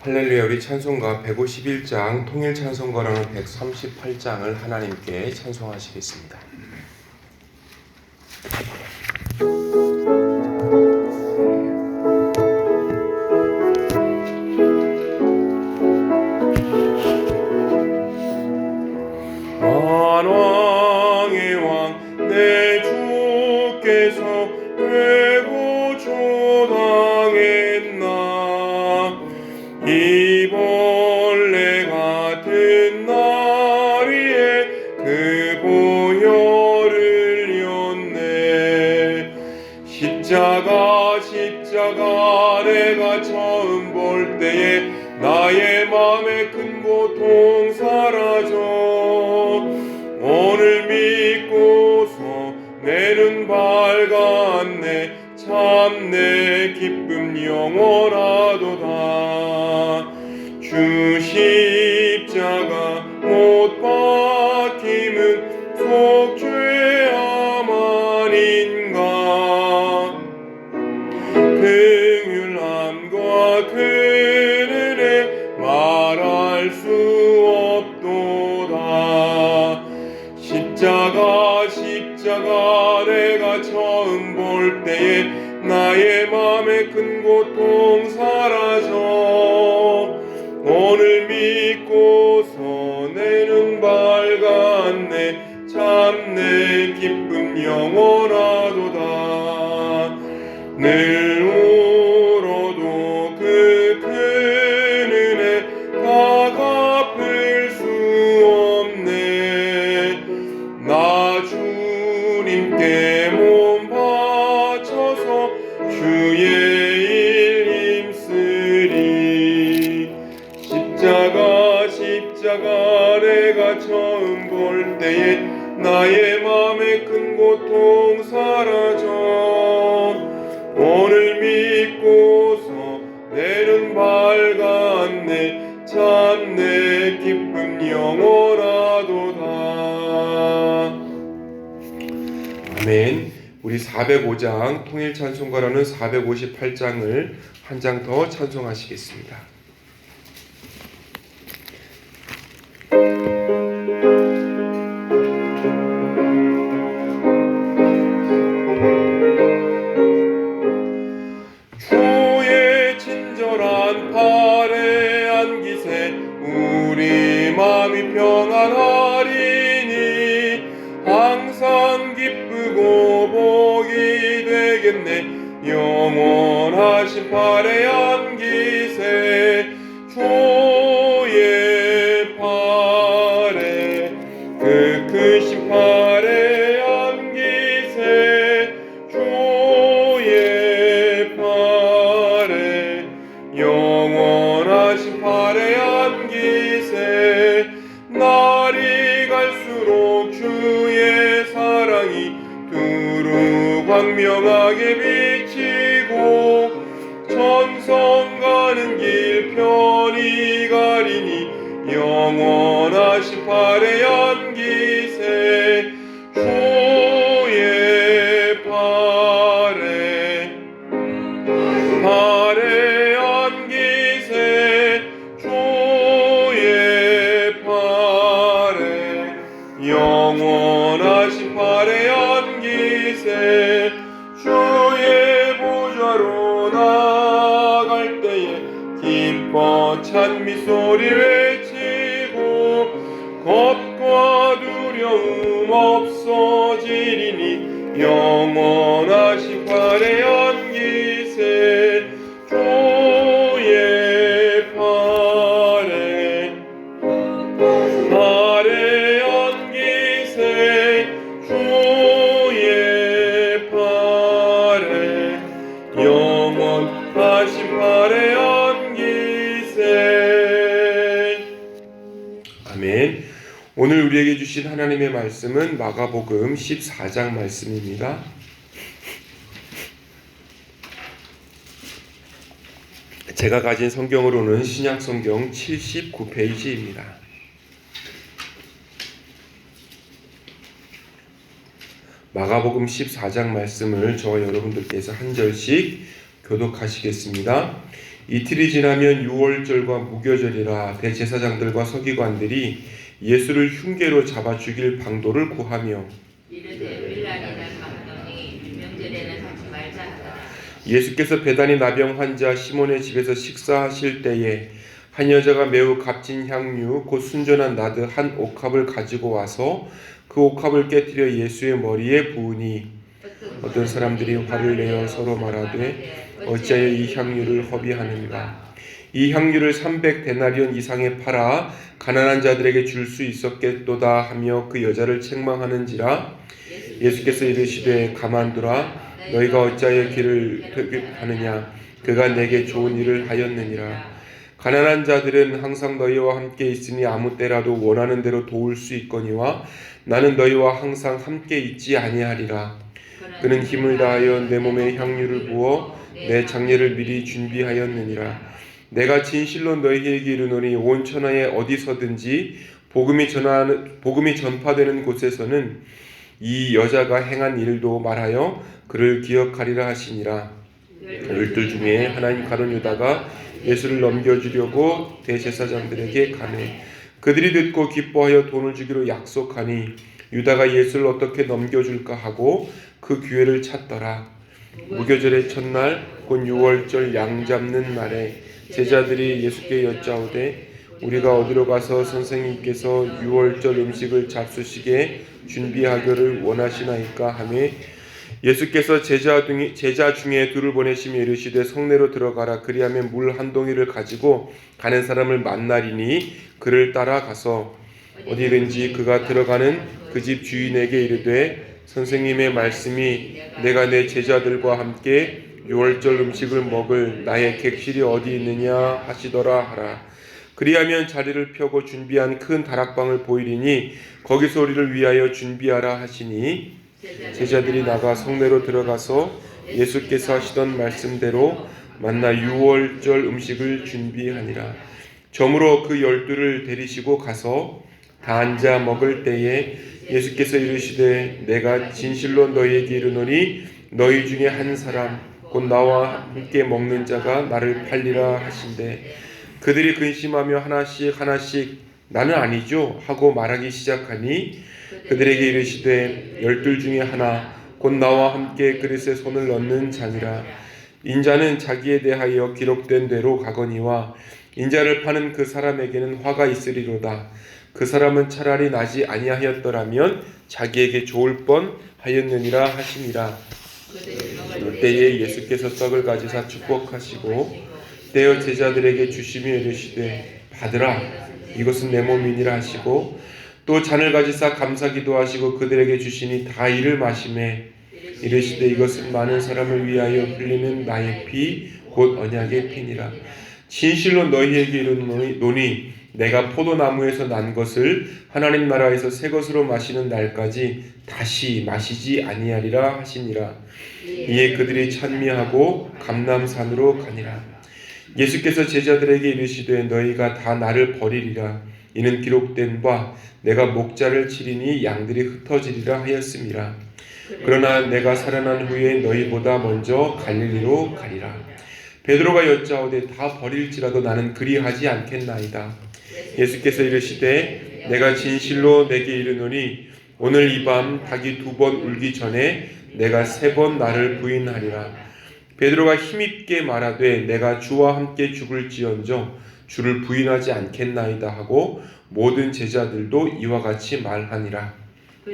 할렐루야. 우리 찬송가 151장 통일찬송가로는 138장을 하나님께 찬송하시겠습니다. 만왕의 왕 내 주께서 왜 고초당했나. 이 벌레 같은 날 위에 그 보혈을 이었네. 십자가 내가 처음 볼 때에 나의 맘에 큰 고통 사라져. 오늘 믿고서 내 눈 밝았네. 참 내 기쁨 영원하도다. 주 십자가 못 박힘은 속죄함 아닌가. 긍휼함과 그 은혜 말할 수 없도다. 십자가 내가 처음 볼 때에 나의 맘에 큰 고통 사라져. 오늘 믿고서 내 눈 밝았네. 참 내 기쁨 영원하도다. 늘 울어도 그 큰 은혜 다 갚을 수 없네. 나 주님께 몸 바쳐서 주의 일 힘쓰리. 십자가 내가 처음 볼 때에 나의 맘에 큰 고통 사라져. 오늘 믿고서 내 눈 밝았네. 참 내 기쁨 영원하도다. 아멘. 우리 405장 통일찬송가로는 458장을 한 장 더 찬송하시겠습니다. 주의 친절한 팔에 안기세 우리 마음이 평안하리니. 항상 기쁘고 복이 되겠네. 영원하신 팔에 안기세. 주의 팔에 그 크신 팔에 안기세. 주의 팔에 영원하신 팔에 안기세. 날이 갈수록 주의 사랑이 두루 광명하게 비치고. 천성 가는 길 편히 가리니. 영원하신 팔에 안기세. 주의 팔에 안기세. 주의 팔에 영원하신 팔에 안기세. 주의 보좌로 나갈 때에 기뻐 찬미 소리 외치고. 겁과 두려움 없어지리니. 영원하신 팔에 안기세. 주의 팔에 안기세. 주의 팔에 영원하신 팔에 안기세. 아멘. 오늘 우리에게 주신 하나님의 말씀은 마가복음 14장 말씀입니다. 제가 가진 성경으로는 신약성경 79페이지입니다. 마가복음 14장 말씀을 저와 여러분들께서 한 절씩 교독하시겠습니다. 이틀이 지나면 유월절과 무교절이라 대제사장들과 서기관들이 예수를 흉계로 잡아 죽일 방도를 구하며 이르되 빌라리는 감독이 명절에는 하지 말자 하더라. 예수께서 베다니 나병 환자 시몬의 집에서 식사하실 때에 한 여자가 매우 값진 향유 곧 순전한 나드 한 옥합을 가지고 와서 그 옥합을 깨뜨려 예수의 머리에 부으니 어떤 사람들이 화를 내어 서로 말하되 어찌하여 이 향유를 허비하는가. 이 향유를 300데나리온 이상에 팔아 가난한 자들에게 줄 수 있었겠도다 하며 그 여자를 책망하는지라. 예수께서 이르시되 가만두라. 너희가 어찌하여 길을 하느냐. 그가 내게 좋은 일을 하였느니라. 가난한 자들은 항상 너희와 함께 있으니 아무 때라도 원하는 대로 도울 수 있거니와 나는 너희와 항상 함께 있지 아니하리라. 그는 힘을 다하여 내 몸에 향유를 부어 내 장례를 미리 준비하였느니라. 내가 진실로 너희에게 이르노니 온 천하에 어디서든지 복음이 전파되는 곳에서는 이 여자가 행한 일도 말하여 그를 기억하리라 하시니라. 열둘 중에 하나인 가룟 유다가 예수를 넘겨주려고 대제사장들에게 가매 그들이 듣고 기뻐하여 돈을 주기로 약속하니 유다가 예수를 어떻게 넘겨줄까 하고 그 기회를 찾더라. 무교절의 첫날 곧 유월절 양 잡는 날에 제자들이 예수께 여짜오되 우리가 어디로 가서 선생님께서 유월절 음식을 잡수시게 준비하기를 원하시나이까 하매 예수께서 제자 중에 둘을 보내시며 이르시되 성내로 들어가라. 그리하면 물 한 동이를 가지고 가는 사람을 만나리니 그를 따라가서 어디든지 그가 들어가는 그 집 주인에게 이르되 선생님의 말씀이 내가 내 제자들과 함께 유월절 음식을 먹을 나의 객실이 어디 있느냐 하시더라 하라. 그리하면 자리를 펴고 준비한 큰 다락방을 보이리니 거기서 우리를 위하여 준비하라 하시니 제자들이 나가 성내로 들어가서 예수께서 하시던 말씀대로 만나 유월절 음식을 준비하니라. 저물어 그 12를 데리시고 가서 다 앉아 먹을 때에 예수께서 이르시되 내가 진실로 너희에게 이르노니 너희 중에 한 사람 곧 나와 함께 먹는 자가 나를 팔리라 하신대 그들이 근심하며 하나씩 나는 아니죠 하고 말하기 시작하니 그들에게 이르시되 12 중에 하나 곧 나와 함께 그릇에 손을 넣는 자니라. 인자는 자기에 대하여 기록된 대로 가거니와 인자를 파는 그 사람에게는 화가 있으리로다. 그 사람은 차라리 나지 아니하였더라면 자기에게 좋을 뻔하였느니라 하시니라. 그때에 예수께서 떡을 가지사 축복하시고 떼어 제자들에게 주시며 이르시되 받으라 이것은 내 몸이니라 하시고 또 잔을 가지사 감사기도 하시고 그들에게 주시니 다 이를 마시매 이르시되 이것은 많은 사람을 위하여 흘리는 나의 피 곧 언약의 피니라. 진실로 너희에게 이르노니 내가 포도나무에서 난 것을 하나님 나라에서 새 것으로 마시는 날까지 다시 마시지 아니하리라 하시니라. 이에 그들이 찬미하고 감람산으로 가니라. 예수께서 제자들에게 이르시되 너희가 다 나를 버리리라. 이는 기록된 바 내가 목자를 치리니 양들이 흩어지리라 하였음이라. 그러나 내가 살아난 후에 너희보다 먼저 갈릴리로 가리라. 베드로가 여짜오되 다 버릴지라도 나는 그리하지 않겠나이다. 예수께서 이르시되 내가 진실로 내게 이르노니 오늘 이 밤 닭이 2번 울기 전에 내가 3번 나를 부인하리라. 베드로가 힘있게 말하되 내가 주와 함께 죽을지언정 주를 부인하지 않겠나이다 하고 모든 제자들도 이와 같이 말하니라.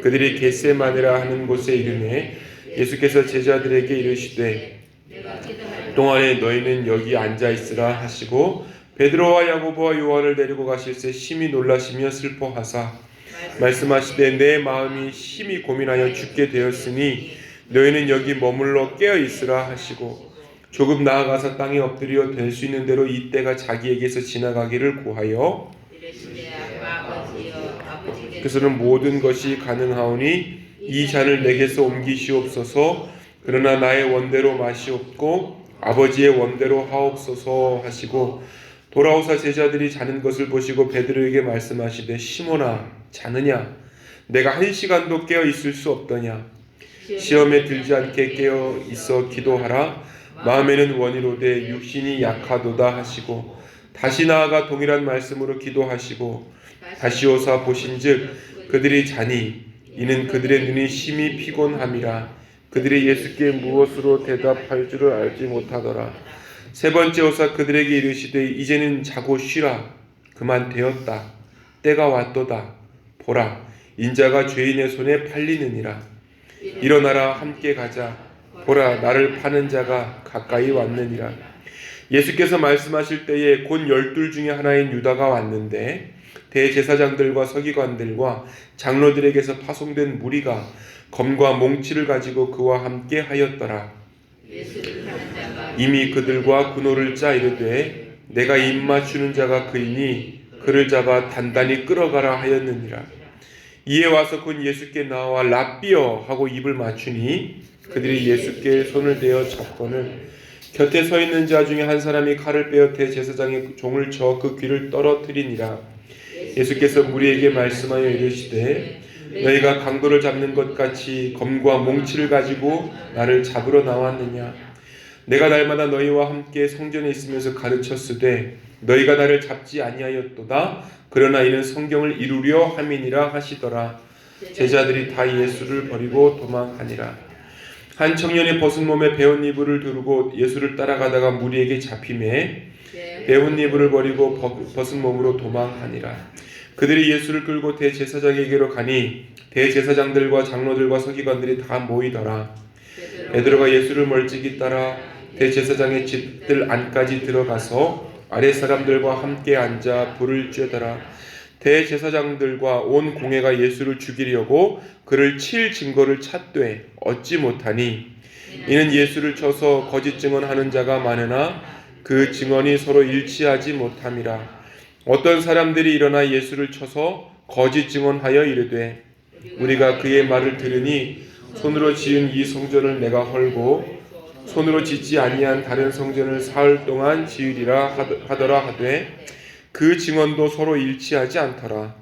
그들이 겟세마네라 하는 곳에 이르매 예수께서 제자들에게 이르시되 동안에 너희는 여기 앉아있으라 하시고 베드로와 야고보와 요한을 데리고 가실새 심히 놀라시며 슬퍼하사 말씀하시되 내 마음이 심히 고민하여 죽게 되었으니 너희는 여기 머물러 깨어있으라 하시고 조금 나아가서 땅에 엎드려 될 수 있는 대로 이때가 자기에게서 지나가기를 구하여 그래서는 모든 것이 가능하오니 이 잔을 내게서 옮기시옵소서. 그러나 나의 원대로 마시옵고 아버지의 원대로 하옵소서 하시고 돌아오사 제자들이 자는 것을 보시고 베드로에게 말씀하시되 시몬아 자느냐 내가 1시간도 깨어 있을 수 없더냐 시험에 들지 않게 깨어 있어 기도하라 마음에는 원이로되 육신이 약하도다 하시고 다시 나아가 동일한 말씀으로 기도하시고 다시 오사 보신즉 그들이 자니 이는 그들의 눈이 심히 피곤함이라 그들이 예수께 무엇으로 대답할 줄을 알지 못하더라. 세 번째 오사 그들에게 이르시되 이제는 자고 쉬라. 그만 되었다. 때가 왔도다. 보라 인자가 죄인의 손에 팔리느니라. 일어나라 함께 가자. 보라 나를 파는 자가 가까이 왔느니라. 예수께서 말씀하실 때에 곧 12 중에 하나인 유다가 왔는데 대제사장들과 서기관들과 장로들에게서 파송된 무리가 검과 몽치를 가지고 그와 함께 하였더라. 이미 그들과 군호를 짜 이르되 내가 입 맞추는 자가 그이니 그를 잡아 단단히 끌어가라 하였느니라. 이에 와서 곧 예수께 나와 랍비여 하고 입을 맞추니 그들이 예수께 손을 대어 잡거늘 곁에 서 있는 자 중에 한 사람이 칼을 빼어 대제사장의 종을 쳐 그 귀를 떨어뜨리니라. 예수께서 무리에게 말씀하여 이르시되 너희가 강도를 잡는 것 같이 검과 몽치를 가지고 나를 잡으러 나왔느냐. 내가 날마다 너희와 함께 성전에 있으면서 가르쳤으되 너희가 나를 잡지 아니하였도다. 그러나 이는 성경을 이루려 함이니라 하시더라. 제자들이 다 예수를 버리고 도망하니라. 한 청년이 벗은 몸에 배운 이불을 두르고 예수를 따라가다가 무리에게 잡히매 배운 이불을 버리고 벗은 몸으로 도망하니라. 그들이 예수를 끌고 대제사장에게로 가니 대제사장들과 장로들과 서기관들이 다 모이더라. 베드로가 예수를 멀찍이 따라 대제사장의 집들 안까지 들어가서 아랫사람들과 함께 앉아 불을 쬐더라. 대제사장들과 온 공회가 예수를 죽이려고 그를 칠 증거를 찾되 얻지 못하니 이는 예수를 쳐서 거짓 증언하는 자가 많으나 그 증언이 서로 일치하지 못함이라. 어떤 사람들이 일어나 예수를 쳐서 거짓 증언하여 이르되 우리가 그의 말을 들으니 손으로 지은 이 성전을 내가 헐고 손으로 짓지 아니한 다른 성전을 사흘 동안 지으리라 하더라 하되 그 증언도 서로 일치하지 않더라.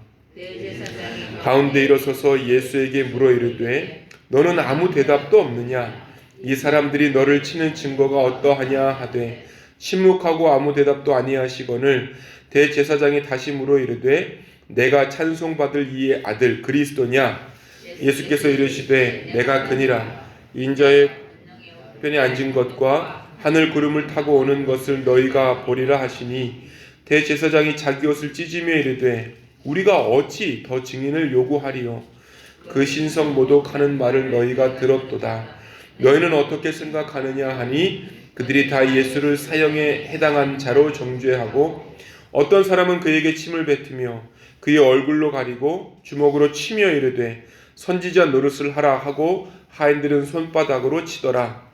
가운데 일어서서 예수에게 물어 이르되 너는 아무 대답도 없느냐. 이 사람들이 너를 치는 증거가 어떠하냐 하되 침묵하고 아무 대답도 아니하시거늘 대제사장이 다시 물어 이르되 내가 찬송받을 이의 아들 그리스도냐. 예수께서 이르시되 내가 그니라. 인자의 편에 앉은 것과 하늘 구름을 타고 오는 것을 너희가 보리라 하시니 대제사장이 자기 옷을 찢으며 이르되 우리가 어찌 더 증인을 요구하리요. 그 신성 모독하는 말을 너희가 들었도다. 너희는 어떻게 생각하느냐 하니 그들이 다 예수를 사형에 해당한 자로 정죄하고 어떤 사람은 그에게 침을 뱉으며 그의 얼굴로 가리고 주먹으로 치며 이르되 선지자 노릇을 하라 하고 하인들은 손바닥으로 치더라.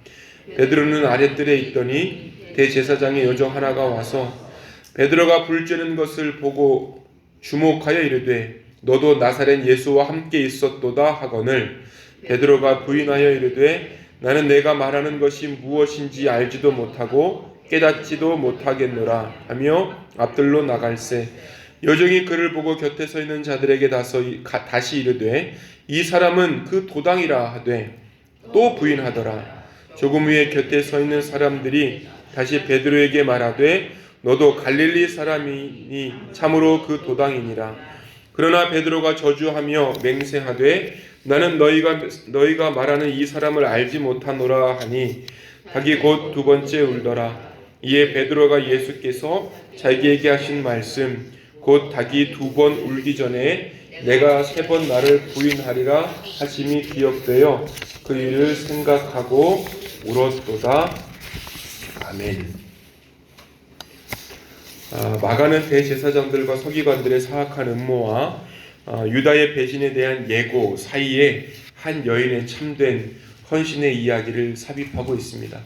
베드로는 아랫뜰에 있더니 대제사장의 여종 하나가 와서 베드로가 불 쬐는 것을 보고 주목하여 이르되 너도 나사렛 예수와 함께 있었도다 하거늘 베드로가 부인하여 이르되 나는 내가 말하는 것이 무엇인지 알지도 못하고 깨닫지도 못하겠노라 하며 앞들로 나갈새 여종이 그를 보고 곁에 서 있는 자들에게 다시 이르되 이 사람은 그 도당이라 하되 또 부인하더라. 조금 후에 곁에 서 있는 사람들이 다시 베드로에게 말하되 너도 갈릴리 사람이니 참으로 그 도당이니라. 그러나 베드로가 저주하며 맹세하되 나는 너희가 말하는 이 사람을 알지 못하노라 하니 닭이 곧 두 번째 울더라. 이에 베드로가 예수께서 자기에게 하신 말씀 곧 닭이 두 번 울기 전에 내가 세 번 나를 부인하리라 하심이 기억되어 그 일을 생각하고 울었도다. 아멘. 마가는 대제사장들과 서기관들의 사악한 음모와 유다의 배신에 대한 예고 사이에 한 여인의 참된 헌신의 이야기를 삽입하고 있습니다.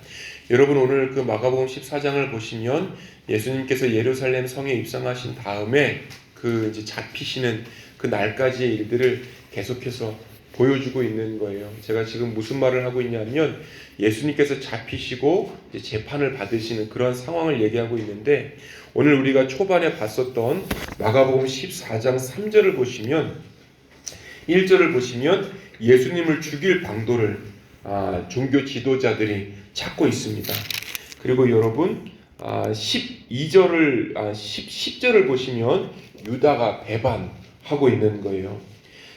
여러분 오늘 그 마가복음 14장을 보시면 예수님께서 예루살렘 성에 입성하신 다음에 그 이제 잡히시는 그 날까지의 일들을 계속해서 보여주고 있는 거예요. 제가 지금 무슨 말을 하고 있냐면 예수님께서 잡히시고 이제 재판을 받으시는 그런 상황을 얘기하고 있는데 오늘 우리가 초반에 봤었던 마가복음 14장 3절을 보시면 1절을 보시면 예수님을 죽일 방도를 종교 지도자들이 찾고 있습니다. 그리고 여러분 12절을 10절을 보시면 유다가 배반하고 있는 거예요.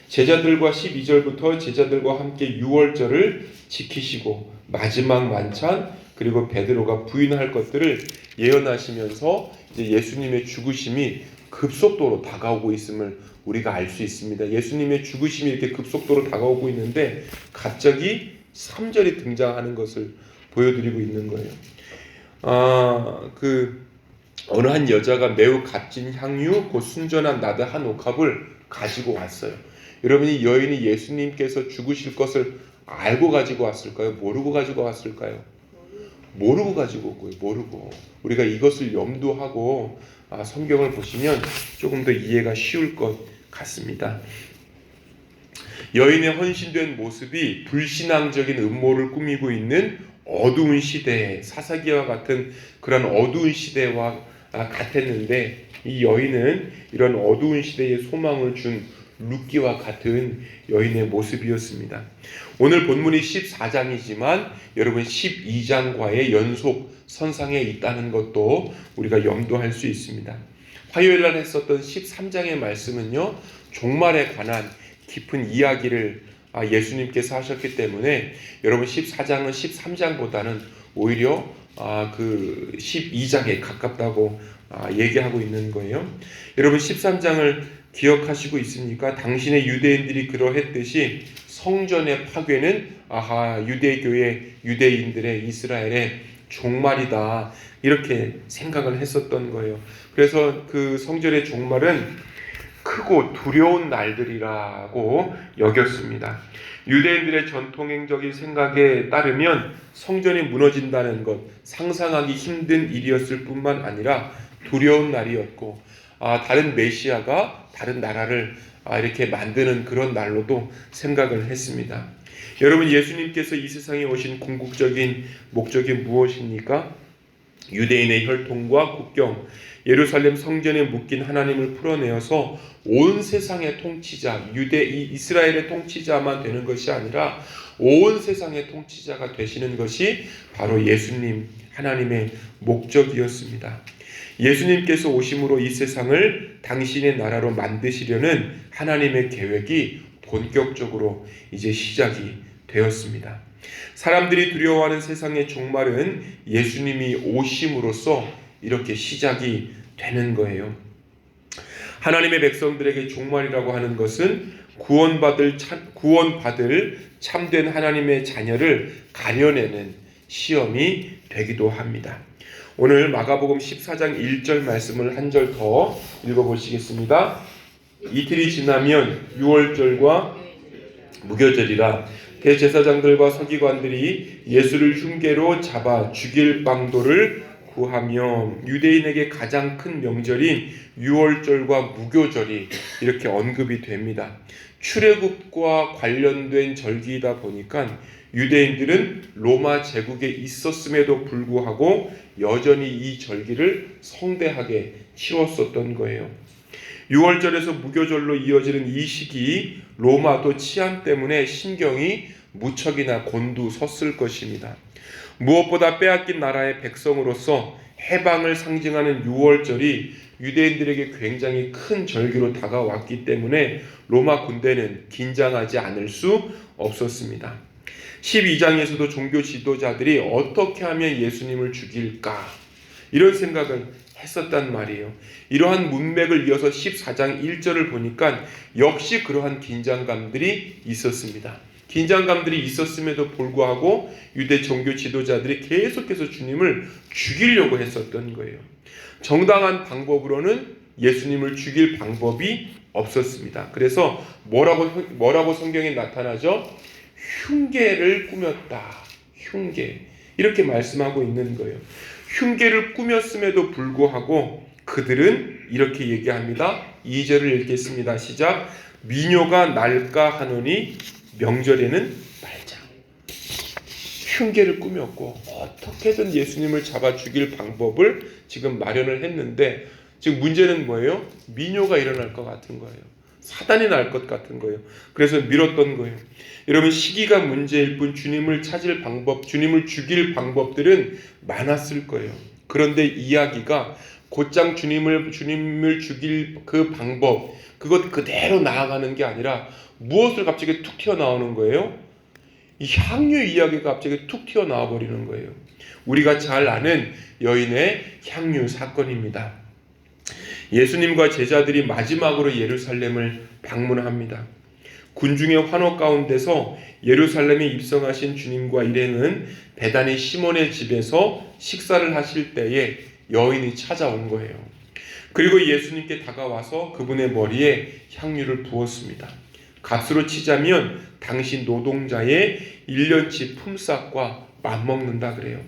제자들과 12절부터 제자들과 함께 유월절을 지키시고 마지막 만찬 그리고 베드로가 부인할 것들을 예언하시면서 이제 예수님의 죽으심이 급속도로 다가오고 있음을 우리가 알 수 있습니다. 예수님의 죽으심이 이렇게 급속도로 다가오고 있는데 갑자기 3절이 등장하는 것을 보여드리고 있는 거예요. 어느 한 여자가 매우 값진 향유 곧 순전한 나드 한 옥합을 가지고 왔어요. 여러분, 이 여인이 예수님께서 죽으실 것을 알고 가지고 왔을까요? 모르고 가지고 왔을까요? 모르고 가지고 온 거예요. 모르고. 우리가 이것을 염두하고 성경을 보시면 조금 더 이해가 쉬울 것 같습니다. 여인의 헌신된 모습이 불신앙적인 음모를 꾸미고 있는 어두운 시대에, 사사기와 같은 그런 어두운 시대와 같았는데, 이 여인은 이런 어두운 시대에 소망을 준 룻기와 같은 여인의 모습이었습니다. 오늘 본문이 14장이지만 여러분 12장과의 연속 선상에 있다는 것도 우리가 염두할 수 있습니다. 화요일 날 했었던 13장의 말씀은요, 종말에 관한 깊은 이야기를 예수님께서 하셨기 때문에 여러분 14장은 13장보다는 오히려 그 12장에 가깝다고 얘기하고 있는 거예요. 여러분 13장을 기억하시고 있습니까? 당신의 유대인들이 그러했듯이 성전의 파괴는 유대교의 유대인들의 이스라엘의 종말이다, 이렇게 생각을 했었던 거예요. 그래서 그 성전의 종말은 크고 두려운 날들이라고 여겼습니다. 유대인들의 전통행적인 생각에 따르면 성전이 무너진다는 것, 상상하기 힘든 일이었을 뿐만 아니라 두려운 날이었고, 다른 메시아가 다른 나라를 이렇게 만드는 그런 날로도 생각을 했습니다. 여러분, 예수님께서 이 세상에 오신 궁극적인 목적이 무엇입니까? 유대인의 혈통과 국경, 예루살렘 성전에 묶인 하나님을 풀어내어서 온 세상의 통치자, 이스라엘의 통치자만 되는 것이 아니라 온 세상의 통치자가 되시는 것이 바로 예수님, 하나님의 목적이었습니다. 예수님께서 오심으로 이 세상을 당신의 나라로 만드시려는 하나님의 계획이 본격적으로 이제 시작이 되었습니다. 사람들이 두려워하는 세상의 종말은 예수님이 오심으로써 이렇게 시작이 되는 거예요. 하나님의 백성들에게 종말이라고 하는 것은 구원받을 참된 하나님의 자녀를 가려내는 시험이 되기도 합니다. 오늘 마가복음 14장 1절 말씀을 한 절 더 읽어보시겠습니다. 이틀이 지나면 유월절과 무교절이라 대제사장들과 서기관들이 예수를 흉계로 잡아 죽일 방도를 구하며 유대인에게 가장 큰 명절인 유월절과 무교절이 이렇게 언급이 됩니다. 출애굽과 관련된 절기이다 보니까 유대인들은 로마 제국에 있었음에도 불구하고 여전히 이 절기를 성대하게 치렀었던 거예요. 6월절에서 무교절로 이어지는 이 시기, 로마도 치안 때문에 신경이 무척이나 곤두섰을 것입니다. 무엇보다 빼앗긴 나라의 백성으로서 해방을 상징하는 6월절이 유대인들에게 굉장히 큰 절기로 다가왔기 때문에 로마 군대는 긴장하지 않을 수 없었습니다. 12장에서도 종교 지도자들이 어떻게 하면 예수님을 죽일까, 이런 생각을 했었단 말이에요. 이러한 문맥을 이어서 14장 1절을 보니까 역시 그러한 긴장감들이 있었습니다. 긴장감들이 있었음에도 불구하고 유대 종교 지도자들이 계속해서 주님을 죽이려고 했었던 거예요. 정당한 방법으로는 예수님을 죽일 방법이 없었습니다. 그래서 뭐라고 성경에 나타나죠? 흉계를 꾸몄다. 흉계. 이렇게 말씀하고 있는 거예요. 흉계를 꾸몄음에도 불구하고 그들은 이렇게 얘기합니다. 2절을 읽겠습니다. 시작. 미녀가 날까 하노니 명절에는 말자. 흉계를 꾸몄고 어떻게든 예수님을 잡아 죽일 방법을 지금 마련을 했는데, 지금 문제는 뭐예요? 미녀가 일어날 것 같은 거예요. 사단이 날 것 같은 거예요. 그래서 밀었던 거예요. 여러분, 시기가 문제일 뿐 주님을 찾을 방법, 주님을 죽일 방법들은 많았을 거예요. 그런데 이야기가 곧장 주님을 죽일 그 방법, 그것 그대로 나아가는 게 아니라 무엇을 갑자기 툭 튀어나오는 거예요? 이 향유 이야기가 갑자기 툭 튀어나와 버리는 거예요. 우리가 잘 아는 여인의 향유 사건입니다. 예수님과 제자들이 마지막으로 예루살렘을 방문합니다. 군중의 환호 가운데서 예루살렘에 입성하신 주님과 일행은 베다니 시몬의 집에서 식사를 하실 때에 여인이 찾아온 거예요. 그리고 예수님께 다가와서 그분의 머리에 향유를 부었습니다. 값으로 치자면 당시 노동자의 1년치 품삯과 맞먹는다 그래요.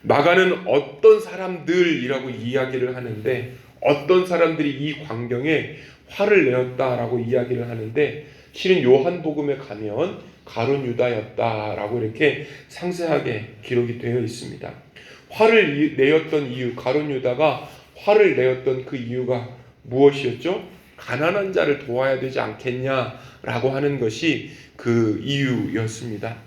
마가는 어떤 사람들이라고 이야기를 하는데, 어떤 사람들이 이 광경에 화를 내었다라고 이야기를 하는데, 실은 요한복음에 가면 가룟 유다였다라고 이렇게 상세하게 기록이 되어 있습니다. 화를 내었던 이유, 가룟 유다가 화를 내었던 그 이유가 무엇이었죠? 가난한 자를 도와야 되지 않겠냐라고 하는 것이 그 이유였습니다.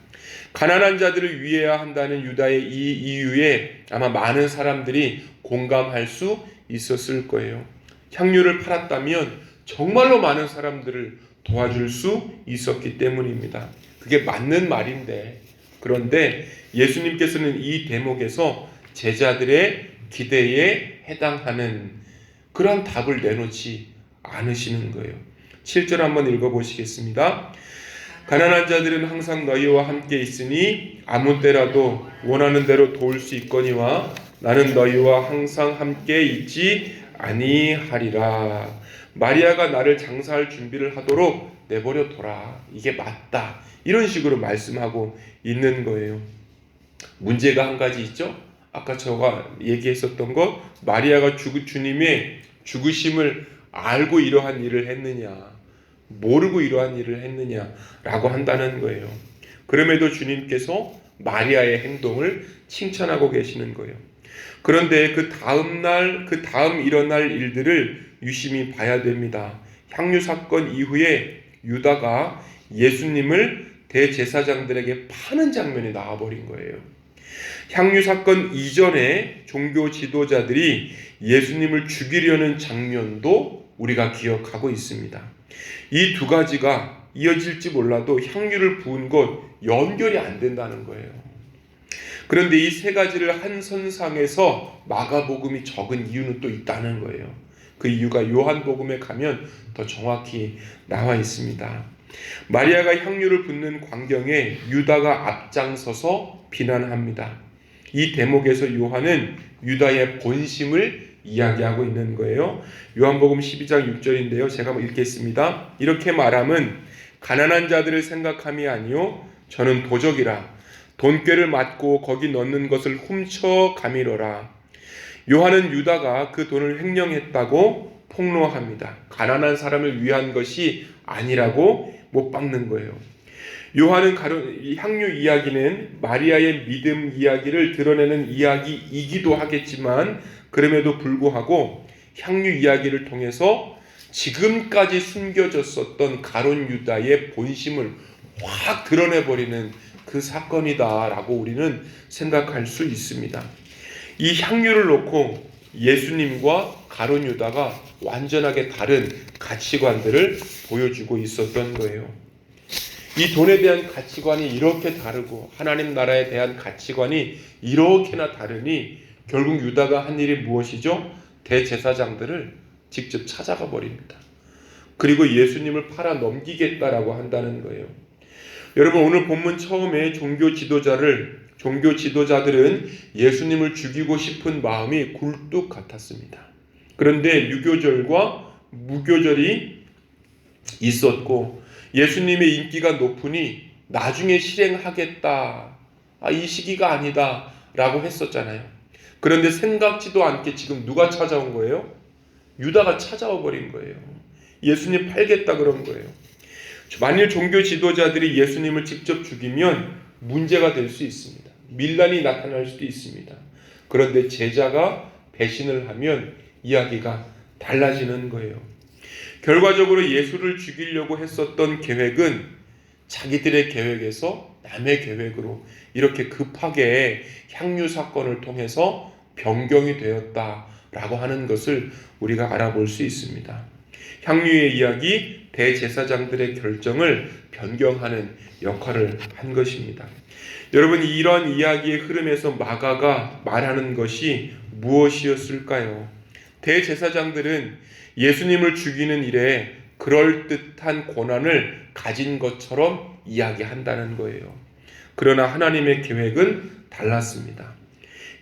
가난한 자들을 위해야 한다는 유다의 이 이유에 아마 많은 사람들이 공감할 수 있었을 거예요. 향유를 팔았다면 정말로 많은 사람들을 도와줄 수 있었기 때문입니다. 그게 맞는 말인데, 그런데 예수님께서는 이 대목에서 제자들의 기대에 해당하는 그런 답을 내놓지 않으시는 거예요. 7절 한번 읽어보시겠습니다. 가난한 자들은 항상 너희와 함께 있으니 아무 때라도 원하는 대로 도울 수 있거니와 나는 너희와 항상 함께 있지 아니하리라. 마리아가 나를 장사할 준비를 하도록 내버려 둬라. 이게 맞다. 이런 식으로 말씀하고 있는 거예요. 문제가 한 가지 있죠? 아까 제가 얘기했었던 것, 마리아가 주님의 죽으심을 알고 이러한 일을 했느냐, 모르고 이러한 일을 했느냐라고 한다는 거예요. 그럼에도 주님께서 마리아의 행동을 칭찬하고 계시는 거예요. 그런데 그 다음 일어날 일들을 유심히 봐야 됩니다. 향유 사건 이후에 유다가 예수님을 대제사장들에게 파는 장면이 나와버린 거예요. 향유 사건 이전에 종교 지도자들이 예수님을 죽이려는 장면도 우리가 기억하고 있습니다. 이 두 가지가 이어질지 몰라도 향유를 부은 것 연결이 안 된다는 거예요. 그런데 이 세 가지를 한 선상에서 마가복음이 적은 이유는 또 있다는 거예요. 그 이유가 요한복음에 가면 더 정확히 나와 있습니다. 마리아가 향유를 붓는 광경에 유다가 앞장서서 비난합니다. 이 대목에서 요한은 유다의 본심을 이야기하고 있는 거예요. 요한복음 12장 6절인데요. 제가 읽겠습니다. 이렇게 말함은 가난한 자들을 생각함이 아니요 저는 도적이라 돈꾀를 맞고 거기 넣는 것을 훔쳐 가미러라. 요한은 유다가 그 돈을 횡령했다고 폭로합니다. 가난한 사람을 위한 것이 아니라고 못 박는 거예요. 요한은 향유 이야기는 마리아의 믿음 이야기를 드러내는 이야기이기도 하겠지만, 그럼에도 불구하고 향유 이야기를 통해서 지금까지 숨겨졌었던 가룟 유다의 본심을 확 드러내버리는 그 사건이다라고 우리는 생각할 수 있습니다. 이 향유를 놓고 예수님과 가룟 유다가 완전하게 다른 가치관들을 보여주고 있었던 거예요. 이 돈에 대한 가치관이 이렇게 다르고 하나님 나라에 대한 가치관이 이렇게나 다르니 결국 유다가 한 일이 무엇이죠? 대제사장들을 직접 찾아가 버립니다. 그리고 예수님을 팔아 넘기겠다라고 한다는 거예요. 여러분, 오늘 본문 처음에 종교 지도자들은 예수님을 죽이고 싶은 마음이 굴뚝 같았습니다. 그런데 유교절과 무교절이 있었고 예수님의 인기가 높으니 나중에 실행하겠다, 이 시기가 아니다 라고 했었잖아요. 그런데 생각지도 않게 지금 누가 찾아온 거예요? 유다가 찾아와 버린 거예요. 예수님 팔겠다 그런 거예요. 만일 종교 지도자들이 예수님을 직접 죽이면 문제가 될 수 있습니다. 밀란이 나타날 수도 있습니다. 그런데 제자가 배신을 하면 이야기가 달라지는 거예요. 결과적으로 예수를 죽이려고 했었던 계획은 자기들의 계획에서 남의 계획으로 이렇게 급하게 향유 사건을 통해서 변경이 되었다라고 하는 것을 우리가 알아볼 수 있습니다. 향유의 이야기, 대제사장들의 결정을 변경하는 역할을 한 것입니다. 여러분, 이런 이야기의 흐름에서 마가가 말하는 것이 무엇이었을까요? 대제사장들은 예수님을 죽이는 일에 그럴듯한 권한을 가진 것처럼 이야기한다는 거예요. 그러나 하나님의 계획은 달랐습니다.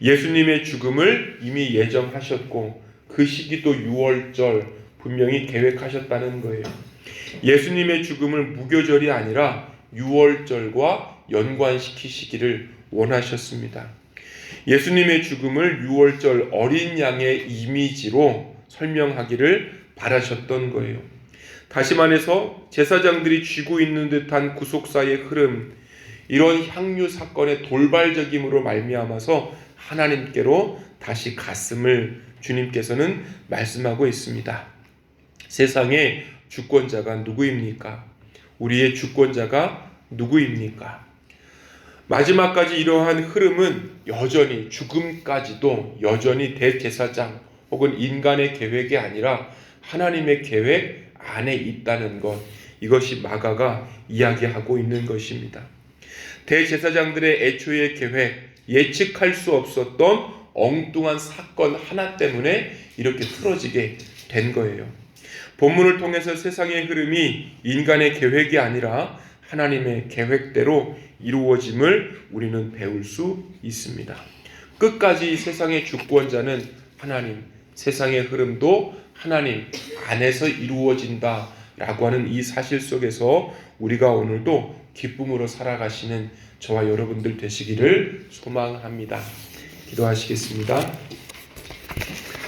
예수님의 죽음을 이미 예정하셨고 그 시기도 6월절 분명히 계획하셨다는 거예요. 예수님의 죽음을 무교절이 아니라 6월절과 연관시키시기를 원하셨습니다. 예수님의 죽음을 6월절 어린 양의 이미지로 설명하기를 바라셨던 거예요. 다시 말해서 제사장들이 쥐고 있는 듯한 구속사의 흐름, 이런 향유 사건의 돌발적임으로 말미암아서 하나님께로 다시 갔음을 주님께서는 말씀하고 있습니다. 세상의 주권자가 누구입니까? 우리의 주권자가 누구입니까? 마지막까지 이러한 흐름은 여전히 죽음까지도 여전히 대제사장 혹은 인간의 계획이 아니라 하나님의 계획 안에 있다는 것, 이것이 마가가 이야기하고 있는 것입니다. 대제사장들의 애초의 계획, 예측할 수 없었던 엉뚱한 사건 하나 때문에 이렇게 틀어지게 된 거예요. 본문을 통해서 세상의 흐름이 인간의 계획이 아니라 하나님의 계획대로 이루어짐을 우리는 배울 수 있습니다. 끝까지 세상의 주권자는 하나님, 세상의 흐름도 하나님 안에서 이루어진다라고 하는 이 사실 속에서 우리가 오늘도 기쁨으로 살아가시는 저와 여러분들 되시기를 소망합니다. 기도하시겠습니다.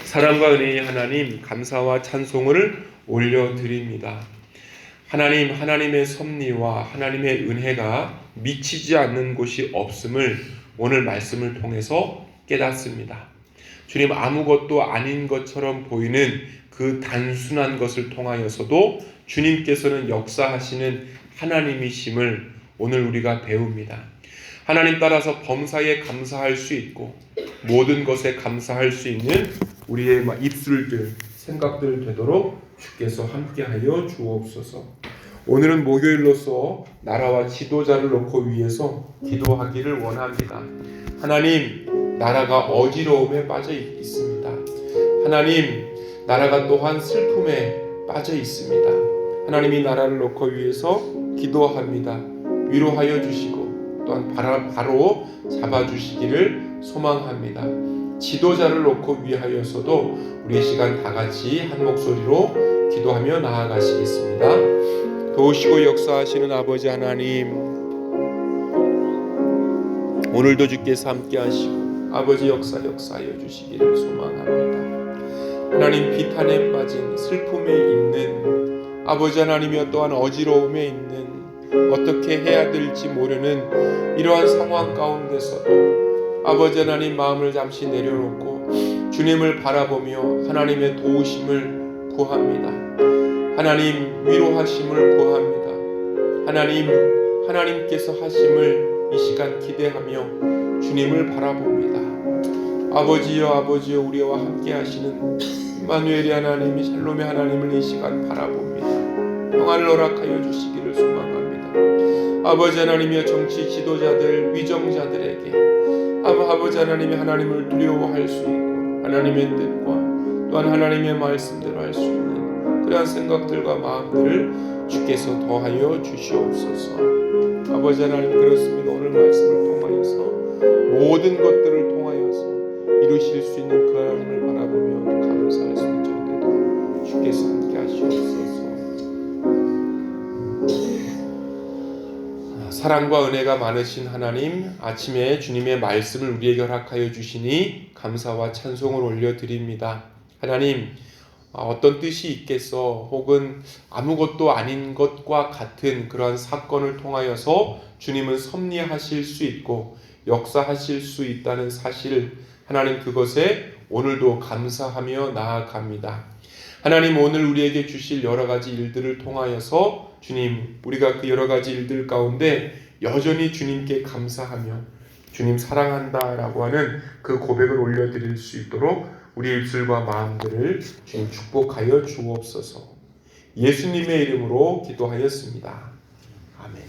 사랑과 은혜의 하나님, 감사와 찬송을 올려드립니다. 하나님, 하나님의 섭리와 하나님의 은혜가 미치지 않는 곳이 없음을 오늘 말씀을 통해서 깨닫습니다. 주님, 아무것도 아닌 것처럼 보이는 그 단순한 것을 통하여서도 주님께서는 역사하시는 하나님이심을 오늘 우리가 배웁니다. 하나님 따라서 범사에 감사할 수 있고 모든 것에 감사할 수 있는 우리의 입술들, 생각들 되도록 주께서 함께하여 주옵소서. 오늘은 목요일로서 나라와 지도자를 놓고 위해서 기도하기를 원합니다. 하나님, 나라가 어지러움에 빠져 있습니다. 하나님, 나라가 또한 슬픔에 빠져 있습니다. 하나님이 나라를 놓고 위해서 기도합니다. 위로하여 주시고 또한 바로 잡아주시기를 소망합니다. 지도자를 놓고 위하여서도 우리 시간 다 같이 한 목소리로 기도하며 나아가시겠습니다. 도우시고 역사하시는 아버지 하나님, 오늘도 주께서 함께 하시고 아버지 역사하여 주시기를 소망합니다. 하나님, 비탄에 빠진 슬픔에 있는 아버지 하나님이여 또한 어지러움에 있는 어떻게 해야 될지 모르는 이러한 상황 가운데서도 아버지 하나님 마음을 잠시 내려놓고 주님을 바라보며 하나님의 도우심을 구합니다. 하나님 위로하심을 구합니다. 하나님께서 하심을 이 시간 기대하며 주님을 바라봅니다. 아버지여 우리와 함께 하시는 임마누엘의 하나님이 샬롬의 하나님을 이 시간 바라봅니다. 평안을 허락하여 주시기를 소망합니다. 아버지 하나님이여 정치 지도자들, 위정자들에게 아버지 하나님이 하나님을 두려워할 수 있고 하나님의 뜻과 또한 하나님의 말씀대로 할 수 있는 그러한 생각들과 마음들을 주께서 더하여 주시옵소서. 아버지 하나님, 그렇습니다. 오늘 말씀을 통하여서 모든 것들을 통하여서 이루실 수 있는 그 하나님을 바라보며 감사할 수 있는 저희들도 주께서 함께 하시옵소서. 사랑과 은혜가 많으신 하나님, 아침에 주님의 말씀을 우리에게 허락하여 주시니 감사와 찬송을 올려드립니다. 하나님, 어떤 뜻이 있겠어? 혹은 아무것도 아닌 것과 같은 그러한 사건을 통하여서 주님은 섭리하실 수 있고 역사하실 수 있다는 사실, 하나님 그것에 오늘도 감사하며 나아갑니다. 하나님 오늘 우리에게 주실 여러 가지 일들을 통하여서 주님, 우리가 그 여러 가지 일들 가운데 여전히 주님께 감사하며 주님 사랑한다라고 하는 그 고백을 올려드릴 수 있도록 우리의 입술과 마음들을 주님 축복하여 주옵소서. 예수님의 이름으로 기도하였습니다. 아멘.